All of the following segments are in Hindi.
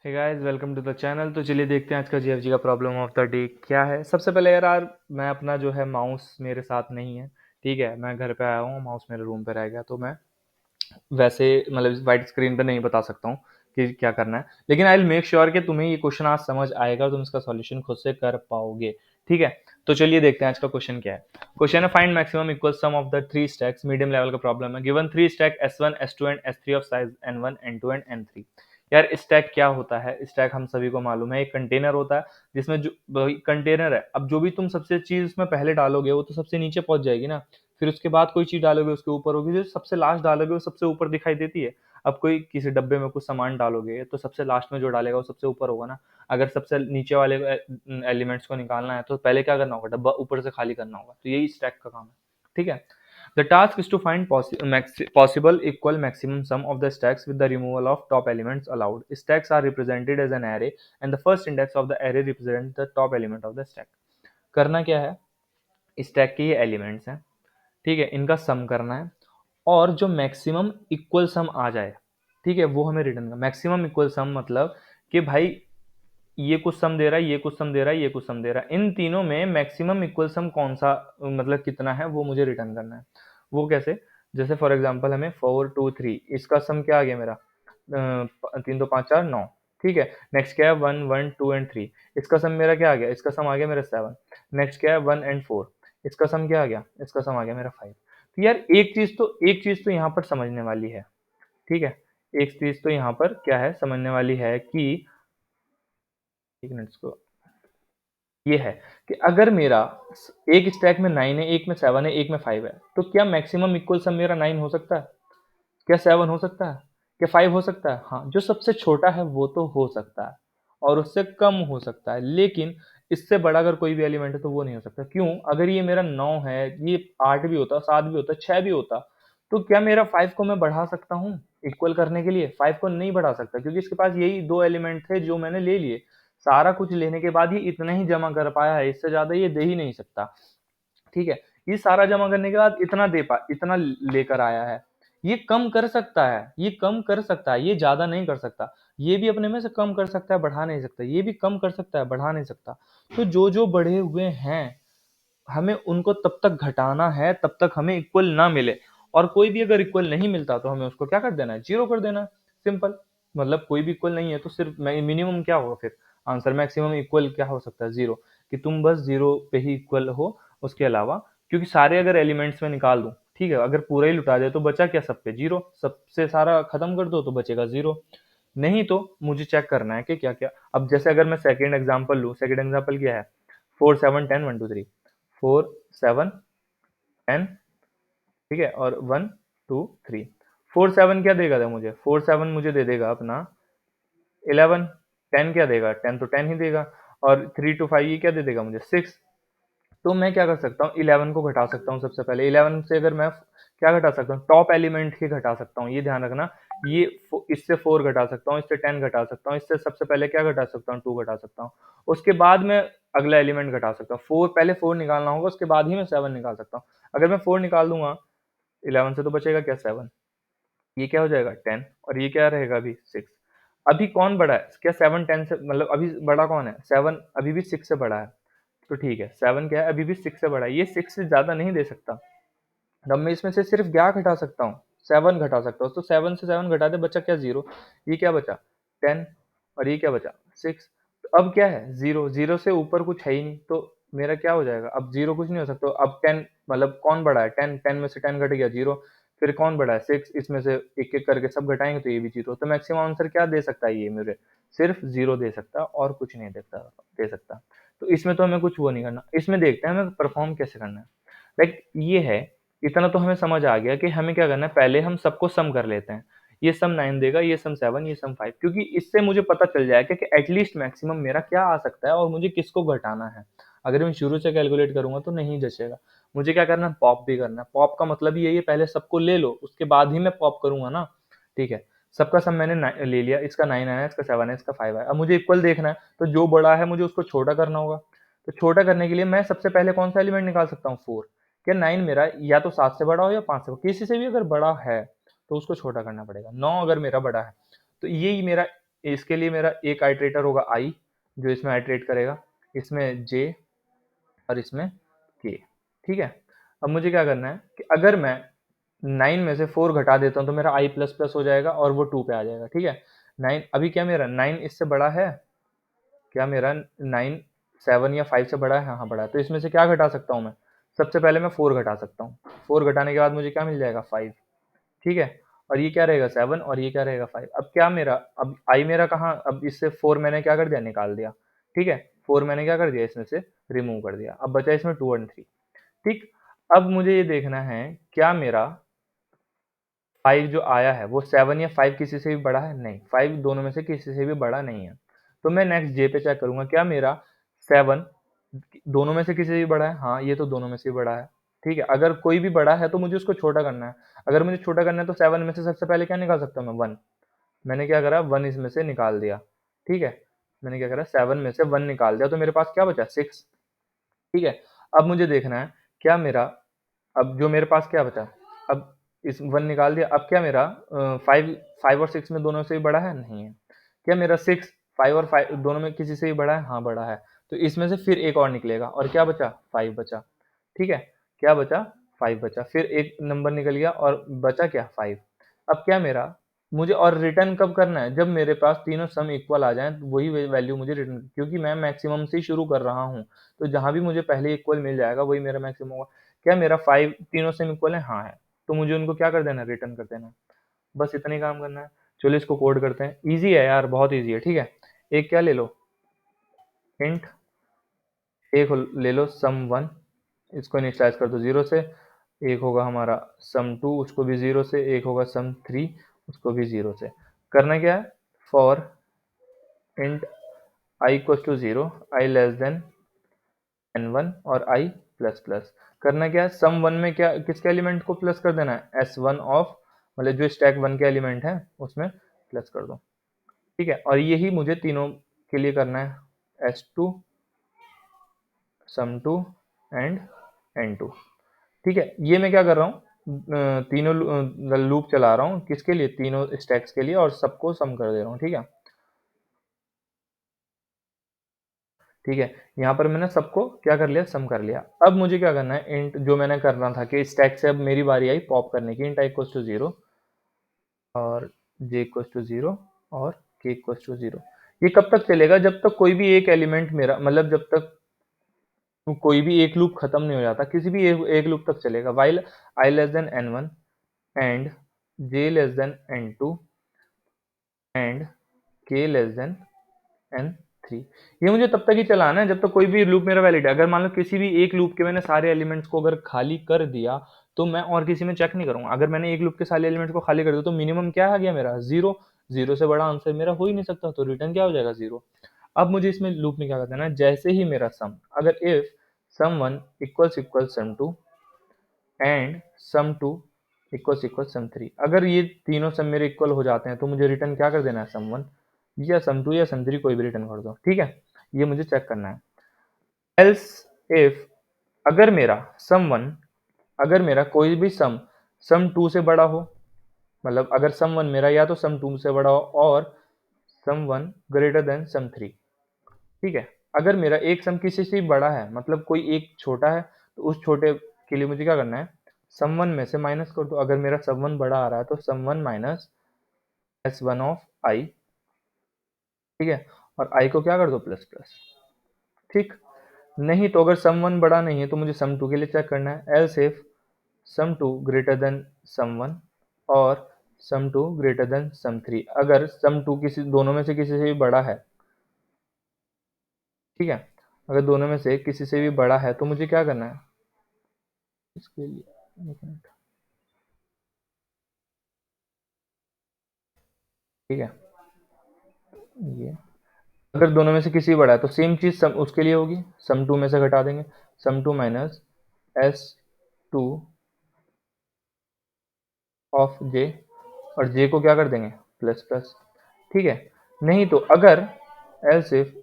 Hey guys, welcome to the channel. तो चलिए देखते हैं आज का जीएफजी का प्रॉब्लम ऑफ द डे क्या है। सबसे पहले यार मैं अपना जो है माउस मेरे साथ नहीं है। ठीक है, मैं घर पे आया हूँ, माउस मेरे रूम पे रह गया, तो मैं वैसे मतलब वाइट स्क्रीन पे नहीं बता सकता हूँ कि क्या करना है, लेकिन आई विल मेक श्योर कि तुम्हें ये क्वेश्चन आज समझ आएगा और तुम इसका सॉल्यूशन खुद से कर पाओगे। ठीक है, तो चलिए देखते हैं आज का क्वेश्चन क्या है। क्वेश्चन है find maximum equal some of the three stacks. Medium level का प्रॉब्लम है। Given three stack S1 S2 and S3 of size N1 N2 and N3। यार स्टैक क्या होता है? स्टैक हम सभी को मालूम है, एक कंटेनर होता है जिसमें जो कंटेनर है, अब जो भी तुम सबसे चीज उसमें पहले डालोगे वो तो सबसे नीचे पहुंच जाएगी ना। फिर उसके बाद कोई चीज डालोगे उसके ऊपर होगी, जो सबसे लास्ट डालोगे वो सबसे ऊपर दिखाई देती है। अब कोई किसी डब्बे में कुछ सामान डालोगे तो सबसे लास्ट में जो डालेगा वो सबसे ऊपर होगा ना। अगर सबसे नीचे वाले एलिमेंट्स को निकालना है तो पहले क्या करना होगा? डब्बा ऊपर से खाली करना होगा। तो यही स्टैक का काम है। ठीक है, the task is to find possible equal maximum sum of the stacks with the removal of top elements allowed. Stacks are represented as an array and the first index of the array represents the top element of the stack. करना क्या है? स्टैक के ये एलिमेंट्स हैं, ठीक है, इनका सम करना है और जो मैक्सिमम इक्वल सम आ जाए, ठीक है, वो हमें रिटर्न करना। मैक्सिमम इक्वल सम मतलब कि भाई ये कुछ सम दे रहा है, ये कुछ सम दे रहा है, ये कुछ सम दे रहा है, इन तीनों में मैक्सिमम इक्वल सम कौन सा, मतलब कितना है, वो मुझे रिटर्न करना है। वो कैसे? जैसे फॉर एग्जांपल हमें 4 2 3 इसका सम क्या आ गया मेरा? 3 2 5 4 9। ठीक है, नेक्स्ट क्या है? 1 1 2 एंड 3। इसका सम मेरा क्या आ गया? इसका सम आ गया मेरा 7। नेक्स्ट क्या है? 1 एंड 4। इसका सम क्या आ गया? इसका सम आ गया मेरा 5। तो यार एक चीज तो यहाँ पर समझने वाली है। ठीक है, एक चीज तो यहाँ पर क्या है समझने वाली है कि एक मिनट को, ये है कि अगर मेरा एक स्टैक में 9 है, एक में 7 है, एक में 5 है, तो क्या मैक्सिमम इक्वल सम मेरा 9 हो सकता है? क्या 7 हो सकता है? क्या 5 हो सकता है? हाँ, जो सबसे छोटा है वो तो हो सकता है और उससे कम हो सकता है, लेकिन इससे बड़ा अगर कोई भी एलिमेंट है तो वो नहीं हो सकता। क्यों? अगर ये मेरा 9 है, ये 8 भी होता, 7 भी होता, 6 भी होता, तो क्या मेरा 5 को मैं बढ़ा सकता हूँ इक्वल करने के लिए? 5 को नहीं बढ़ा सकता, क्योंकि इसके पास यही दो एलिमेंट थे जो मैंने ले लिए। सारा कुछ लेने के बाद ये इतना ही जमा कर पाया है, इससे ज्यादा ये दे ही नहीं सकता। ठीक है, ये सारा जमा करने के बाद इतना लेकर आया है। ये कम कर सकता है, ये कम कर सकता है, ये ज्यादा नहीं कर सकता। ये भी अपने में से कम कर सकता है, बढ़ा नहीं सकता। ये भी कम कर सकता है, बढ़ा नहीं सकता। तो जो जो बढ़े हुए हैं, हमें उनको तब तक घटाना है तब तक हमें इक्वल ना मिले। और कोई भी अगर इक्वल नहीं मिलता तो हमें उसको क्या कर देना है? जीरो कर देना है। सिंपल। मतलब कोई भी इक्वल नहीं है तो सिर्फ मिनिमम क्या होगा फिर? आंसर मैक्सिमम इक्वल क्या हो सकता है? जीरो। कि तुम बस जीरो पे ही इक्वल हो, उसके अलावा, क्योंकि सारे अगर एलिमेंट्स में निकाल दूं, ठीक है, अगर पूरा ही लुटा दे तो बचा क्या? सब पे जीरो। सबसे सारा खत्म कर दो तो बचेगा जीरो। नहीं तो मुझे चेक करना है कि क्या क्या। अब जैसे अगर मैं सेकेंड एग्जाम्पल लूँ, सेकेंड एग्जाम्पल क्या है? 4 7 10 1 2 3। 4 7 10, ठीक है, और 1 2 3। 4 7 क्या देगा था मुझे? 4 7 मुझे दे देगा अपना 11। 10 क्या देगा? 10 तो 10 ही देगा। और 3 2 5 ये क्या दे देगा मुझे? 6। तो मैं क्या कर सकता हूँ? 11 को घटा सकता हूँ। सबसे पहले 11 से अगर मैं क्या घटा सकता हूँ? टॉप एलिमेंट ही घटा सकता हूँ, ये ध्यान रखना। ये इससे 4 घटा सकता हूँ, इससे 10 घटा सकता हूँ, इससे सबसे पहले क्या घटा सकता हूँ? 2 घटा सकता हूँ। उसके बाद मैं अगला एलिमेंट घटा सकता हूँ। 4, पहले 4 निकालना होगा, उसके बाद ही मैं 7 निकाल सकता हूँ। अगर मैं 4 निकाल दूंगा 11 से तो बचेगा क्या? 7। ये क्या हो जाएगा? 10। और ये क्या रहेगा अभी? 6। अभी कौन बड़ा है? क्या 7 10 से, मतलब अभी बड़ा कौन है? 7 अभी भी 6 से बड़ा है। तो ठीक है, 7 क्या है? अभी भी 6 से बड़ा है। ये 6 से ज्यादा नहीं दे सकता। अब मैं इसमें से सिर्फ क्या घटा सकता हूँ? 7 घटा सकता हूँ। तो 7 से 7 घटा दे, बचा क्या? जीरो। ये क्या बचा? 10। और ये क्या बचा? 6। तो अब क्या है? जीरो। जीरो से ऊपर कुछ है ही नहीं, तो मेरा क्या हो जाएगा? अब जीरो कुछ नहीं हो सकता। अब 10, मतलब कौन बड़ा है? 10। 10 में से 10 घट गया, जीरो। फिर कौन बड़ा है? 6। इसमें से एक एक करके सब घटाएंगे तो ये भी जीरो। तो मैक्सिमम आंसर क्या दे सकता है? ये मेरे सिर्फ जीरो दे सकता है और कुछ नहीं दे सकता। तो इसमें तो हमें कुछ वो नहीं करना। इसमें देखते हैं हमें परफॉर्म कैसे करना है। लाइक ये है, इतना तो हमें समझ आ गया कि हमें क्या करना है। पहले हम सबको सम कर लेते हैं। ये सम 9 देगा, ये सम 7, ये सम 5, क्योंकि इससे मुझे पता चल जाएगा कि एटलीस्ट मैक्सिमम मेरा क्या आ सकता है और मुझे किसको घटाना है। अगर मैं शुरू से कैलकुलेट करूंगा तो नहीं जचेगा। मुझे क्या करना है? पॉप भी करना है। पॉप का मतलब ही यही है, पहले सबको ले लो, उसके बाद ही मैं पॉप करूंगा ना। ठीक है, सबका सम मैंने ले लिया। इसका 9 है, इसका 7 है, इसका 5 है। अब मुझे इक्वल देखना है, तो जो बड़ा है मुझे उसको छोटा करना होगा। तो छोटा करने के लिए मैं सबसे पहले कौन सा एलिमेंट निकाल सकता हूँ? 4। क्या 9 मेरा या तो 7 से बड़ा हो या 5 से, किसी से भी अगर बड़ा है तो उसको छोटा करना पड़ेगा। 9 अगर मेरा बड़ा है तो यही मेरा इसके लिए मेरा एक आइट्रेटर होगा i, जो इसमें आइट्रेट करेगा, इसमें j और इसमें k। ठीक है, अब मुझे क्या करना है कि अगर मैं 9 में से 4 घटा देता हूँ तो मेरा i प्लस प्लस हो जाएगा और वो 2 पे आ जाएगा। ठीक है, 9 अभी क्या मेरा 9 इससे बड़ा है, क्या मेरा 9 7 या 5 से बड़ा है? हाँ बड़ा है। तो इसमें से क्या घटा सकता हूँ मैं? सबसे पहले मैं 4 घटा सकता हूँ। 4 घटाने के बाद मुझे क्या मिल जाएगा? 5। ठीक है, और ये क्या रहेगा? 7 और ये क्या रहेगा? 5। अब क्या मेरा, अब आई मेरा कहाँ, अब इससे 4 मैंने क्या कर दिया? निकाल दिया। ठीक है, 4 मैंने क्या कर दिया? इसमें से रिमूव कर दिया। अब बचा इसमें 2 और 3। ठीक, अब मुझे ये देखना है क्या मेरा 5 जो आया है वो 7 या 5 किसी से भी बड़ा है? नहीं, 5 दोनों में से किसी से भी बड़ा नहीं है। तो मैं नेक्स्ट जे पे चेक करूंगा, क्या मेरा 7 दोनों में से किसी से भी बड़ा है? हाँ, ये तो दोनों में से भी बड़ा है। ठीक है, अगर कोई भी बड़ा है तो मुझे उसको छोटा करना है। अगर मुझे छोटा करना है तो 7 में से सबसे पहले क्या निकाल सकता हूँ मैं? 1। मैंने क्या करा? 1 इसमें से निकाल दिया। ठीक है, मैंने क्या करा? 7 में से 1 निकाल दिया, तो मेरे पास क्या बचा? 6। ठीक है, अब मुझे देखना है क्या मेरा, अब जो मेरे पास क्या बचा, अब इस 1 निकाल दिया, अब क्या मेरा 5 और 6 में दोनों से भी बड़ा है? नहीं है। क्या मेरा 6 5 और 5 दोनों में किसी से भी बड़ा है? हाँ बड़ा है। तो इसमें से फिर एक और निकलेगा और क्या बचा? 5 बचा। ठीक है, क्या बचा? 5 बचा, फिर एक नंबर निकल गया और बचा क्या? 5। अब क्या मेरा, मुझे और रिटर्न कब करना है? जब मेरे पास तीनों सम इक्वल आ जाए, तो वही वैल्यू मुझे रिटर्न, क्योंकि मैं मैक्सिमम से ही शुरू कर रहा हूँ, तो जहां भी मुझे पहले इक्वल मिल जाएगा वही मेरा मैक्सिमम होगा। क्या मेरा 5 तीनों सेम इक्वल है? हाँ है। तो मुझे उनको क्या कर देना है? रिटर्न कर देना है। बस इतना ही काम करना है। चलो इसको कोड करते हैं। इजी है यार, बहुत इजी है। ठीक है, एक क्या ले लो? इंट, एक ले लो sum1, इसको इनिशियलाइज कर दो 0 से। एक होगा हमारा sum2, उसको भी 0 से। एक होगा sum3, उसको भी 0 से। करना क्या है? For int i equal to 0, i less than n1 और i प्लस प्लस। करना क्या है? सम 1 में क्या, किसके एलिमेंट को प्लस कर देना है? s1 ऑफ, मतलब जो स्टैक 1 के एलिमेंट है उसमें प्लस कर दो। ठीक है, और यही मुझे तीनों के लिए करना है, s2 sum2 एंड n2। ठीक है, ये मैं क्या कर रहा हूँ? तीनों लूप चला रहा हूँ, किसके लिए? तीनों स्टैक्स के लिए, और सबको सम कर दे रहा हूँ। ठीक है, ठीक है, यहाँ पर मैंने सबको क्या कर लिया? सम कर लिया। अब मुझे क्या करना है? इंट, जो मैंने करना था कि स्टैक से अब मेरी बारी आई पॉप करने की, इंट आई इक्वल टू 0 और j इक्वल टू 0 और k इक्वल टू 0। ये कब तक चलेगा? जब तक कोई भी एक एलिमेंट मेरा, मतलब जब तक कोई भी एक लूप खत्म नहीं हो जाता, किसी भी एक लूप तक चलेगा। While i less than n1 and j less than n2 and k less than n3। ये मुझे तब तक ही चलाना है जब तक कोई भी लूप मेरा वैलिड है। अगर मान लो किसी भी एक लूप के मैंने सारे एलिमेंट्स को अगर खाली कर दिया, तो मैं और किसी में चेक नहीं करूंगा। अगर मैंने एक लूप के सारे एलिमेंट्स को खाली कर दिया तो मिनिमम क्या आ गया मेरा? 0। 0 से बड़ा आंसर मेरा हो ही नहीं सकता, तो रिटर्न क्या हो जाएगा? 0। अब मुझे इसमें लूप में क्या कर देना है? जैसे ही मेरा सम, अगर if sum1 equal sum2 and sum2 equal sum3, अगर ये तीनों सम मेरे इक्वल हो जाते हैं तो मुझे रिटर्न क्या कर देना है? sum1 या sum2 या sum3, कोई भी रिटर्न कर दो। ठीक है, ये मुझे चेक करना है। एल्स इफ, अगर मेरा sum1, अगर मेरा कोई भी सम sum2 से बड़ा हो, मतलब अगर sum1 मेरा या तो sum2 से बड़ा हो और sum1 ग्रेटर देन sum3। ठीक है, अगर मेरा एक सम किसी से बड़ा है, मतलब कोई एक छोटा है, तो उस छोटे के लिए मुझे क्या करना है? sum1 में से माइनस कर दो। अगर मेरा sum1 बड़ा आ रहा है तो sum1 minus s1 of i। ठीक है, और i को क्या कर दो? Plus plus. ठीक, नहीं तो अगर sum1 बड़ा नहीं है तो मुझे sum2 के लिए चेक करना है। Else if sum2 greater than sum1 और sum2 ग्रेटर देन sum3, अगर sum2 किसी दोनों में से किसी से भी बड़ा है, ठीक है, अगर दोनों में से किसी से भी बड़ा है तो मुझे क्या करना है? इसके लिए एक मिनट। ठीक है, ये अगर दोनों में से किसी बड़ा है तो सेम चीज सम उसके लिए होगी, sum2 में से घटा देंगे, sum2 minus s2 of j, और j को क्या कर देंगे? Plus plus. ठीक है, नहीं तो अगर एल्स इफ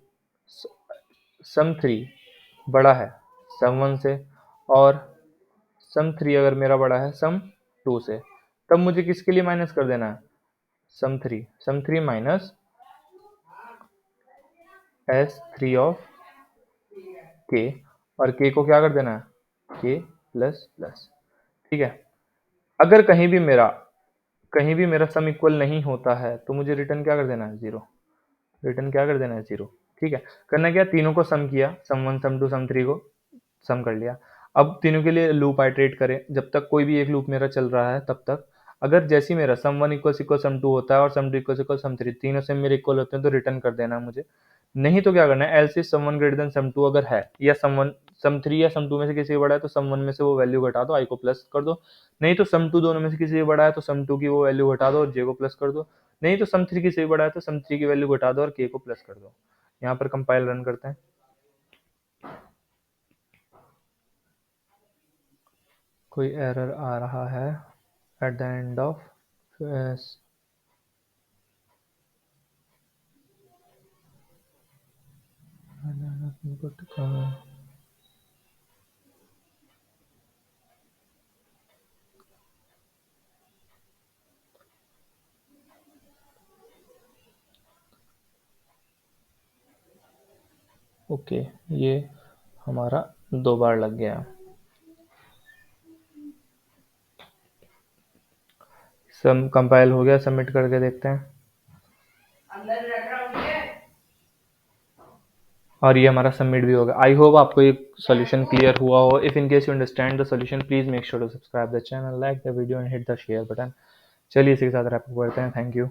sum3 बड़ा है sum1 से और sum3 अगर मेरा बड़ा है sum2 से, तब मुझे किसके लिए माइनस कर देना है? sum3 minus S3 of K, और K को क्या कर देना है, K प्लस प्लस। ठीक है, अगर कहीं भी मेरा सम इक्वल नहीं होता है तो मुझे रिटर्न क्या कर देना है, जीरो। रिटर्न क्या कर देना है, जीरो। ठीक है, करना क्या, तीनों को सम किया, sum one sum two sum three को सम कर लिया। अब तीनों के लिए लूप आइटरेट करें, जब तक कोई भी एक लूप मेरा चल रहा है तब तक। अगर जैसे ही मेरा सम वन इक्वल सम टू होता है और सम टू इक्वल सम थ्री, तीनों से मेरे इक्वल होते हैं तो रिटर्न कर देना है मुझे। नहीं तो क्या करना है, else if sum one greater than sum two अगर है, या सम थ्री या सम टू में से किसी बड़ा है तो सम वन में से वो वैल्यू घटा दो, आई को प्लस कर दो। नहीं तो सम टू दोनों में से किसी से बड़ा है तो सम टू की वो वैल्यू घटा दो और जे को प्लस कर दो। नहीं तो सम थ्री किसी से बड़ा है तो सम थ्री की वैल्यू घटा दो और के को प्लस कर दो। यहाँ पर कंपाइल रन करते हैं। कोई एरर आ रहा है at the end of input. Okay, ये हमारा 2 बार लग गया। सब कंपाइल हो गया, सबमिट करके देखते हैं। और ये हमारा सबमिट भी होगा। आई होप आपको ये सॉल्यूशन क्लियर हुआ हो। If in case you understand the solution, please make sure to subscribe the channel, like the video and hit the share button. चलिए इसी के साथ रैप अप करते हैं। Thank you.